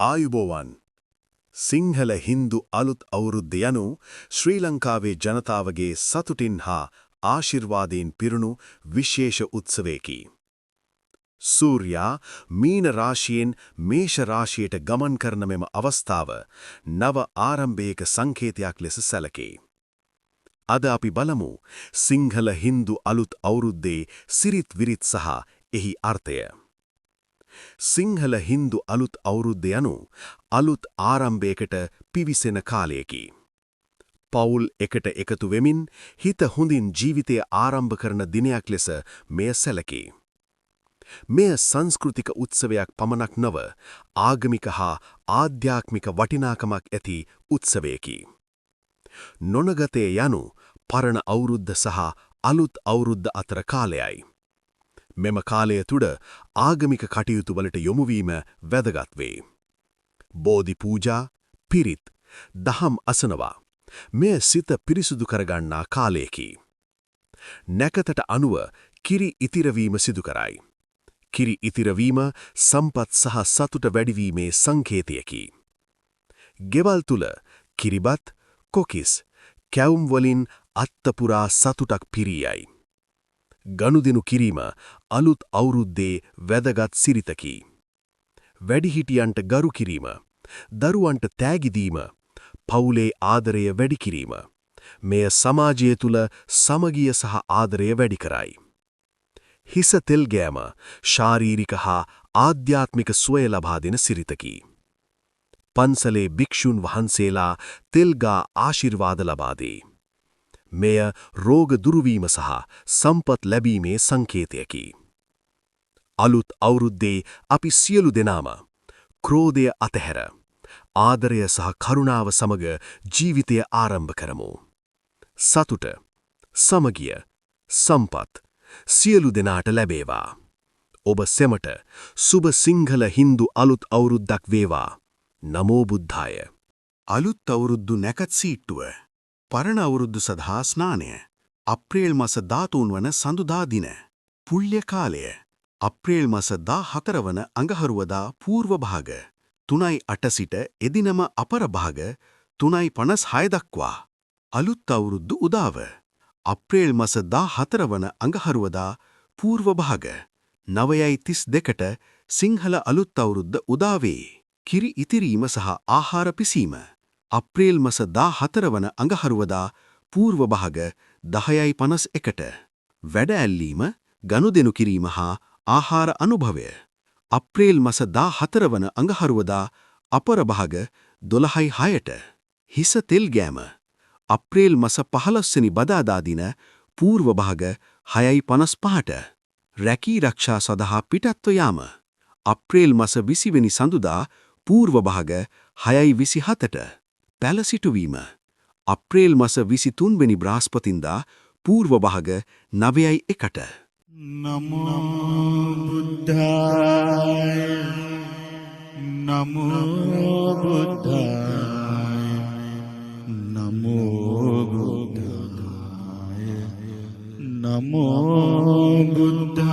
ආයුබෝවන් සිංහල හින්දු අලුත් අවුරුද්ද යනු ශ්‍රී ලංකාවේ ජනතාවගේ සතුටින් හා ආශිර්වාදයෙන් පිරුණු විශේෂ උත්සවයකි. සූර්යා මීන රාශියෙන් මේෂ රාශියට ගමන් කරන මෙම අවස්ථාව නව ආරම්භයක සංකේතයක් ලෙස සැලකේ. අද අපි බලමු සිංහල හින්දු අලුත් අවුරුද්දේ සිරිත් විරිත් සහ එහි අර්ථය. සිංහල හින්දු අලුත් අවුරුද්ද යනු අලුත් ආරම්භයකට පිවිසෙන කාලයකි. පවුල් එකට එකතු වෙමින් හිත හොඳින් ජීවිතය ආරම්භ කරන දිනයක් ලෙස මෙය සැලකේ. මෙය සංස්කෘතික උත්සවයක් පමණක් නොව ආගමික හා ආධ්‍යාත්මික වටිනාකමක් ඇති උත්සවයකි. නොනගතය යනු පරණ අවුරුද්ද සහ අලුත් අවුරුද්ද අතර කාලයයි. මෙම කාලය තුළ ආගමික කටයුතු වලට යොමුවීම වැදගත් වේ. බෝධි පූජා, පිරිත්, දහම් අසනවා. මෙය සිත පිරිසුදු කරගන්නා කාලයකි. නැකතට අනුව කිරි ඉතිරවීම සිදු කරයි. කිරි ඉතිරවීම සම්පත් සහ සතුට වැඩිවීමේ සංකේතයකි. ගෙවල් තුළ කිරිබත්, කොකිස්, කැවුම් වලින් අත්තපුරා සතුටක් පිරියයි. ගනුදෙනු කිරීම අලුත් අවුරුද්දේ වැදගත් සිරිතකි. වැඩිහිටියන්ට ගරු කිරීම, දරුවන්ට තෑගි දීම, පවුලේ ආදරය වැඩි කිරීම. මෙය සමාජය තුළ සමගිය සහ ආදරය වැඩි කරයි. හිස තෙල් ගෑම ශාරීරික හා ආධ්‍යාත්මික සුවය ලබා දෙන සිරිතකි. පන්සලේ භික්ෂුන් වහන්සේලා තෙල්ගා ආශිර්වාද ලබා දේ. මෙය රෝග දුරුවීම සහ සම්පත් ලැබීමේ සංකේතයකි. අලුත් අවුරුද්දේ අපි සියලු දෙනාම ක්‍රෝධය අතහැර ආදරය සහ කරුණාව සමග ජීවිතය ආරම්භ කරමු. සතුට, සමගිය, සම්පත් සියලු දෙනාට ලැබේවා. ඔබ සෙමට සුබ සිංහල හින්දු අලුත් අවුරුද්දක් වේවා. නමෝ බුද්ධාය. අලුත් අවුරුද්දු නැකත් සීට්ටුව. පරණ අවුරුද්දු සඳහා ස්නානය. අප්‍රේල් මස 13 වන සඳුදා දින. පුල්්‍ය කාලය. අප්‍රේල් මස 14 වන අඟහරුවදා පූර්ව භාග. 3:08 සිට එදිනම අපර භාග 3:56 දක්වා. අලුත් අවුරුද්දු උදාව. අප්‍රේල් මස 14 වන අඟහරුවදා පූර්ව භාග 9:32ට සිංහල අලුත් අවුරුද්ද උදා වේ. කිරි ඉතිරීම සහ ආහාර පිසීම. අප්‍රේල් මස 14 වන අඟහරුවදා පූර්ව භාග 10:51ට. වැඩ ඇල්ලීම, ගනුදෙනු කිරීම හා ආහාර අනුභවය. අප්‍රේල් මස 14 වන අඟහරුවදා අපර භාග 12:06ට. හිස තෙල් ගෑම. අප්‍රේල් මස 15 වෙනි බදාදා දින පූර්ව භාග 6:55ට. රැකී රක්ෂා සඳහා පිටත්ව යාම. අප්‍රේල් මස 20 වෙනි සඳුදා පූර්ව භාග 6:27ට. පැල සිටුවීම. අප්‍රේල් මස 23 වෙනි බ්‍රහස්පතින්දා පූර්ව භාග 9:01ට. නමෝ බුද්ධාය නමෝ බුද්ධාය නමෝ බුද්ධාය නමෝ බුද්ධාය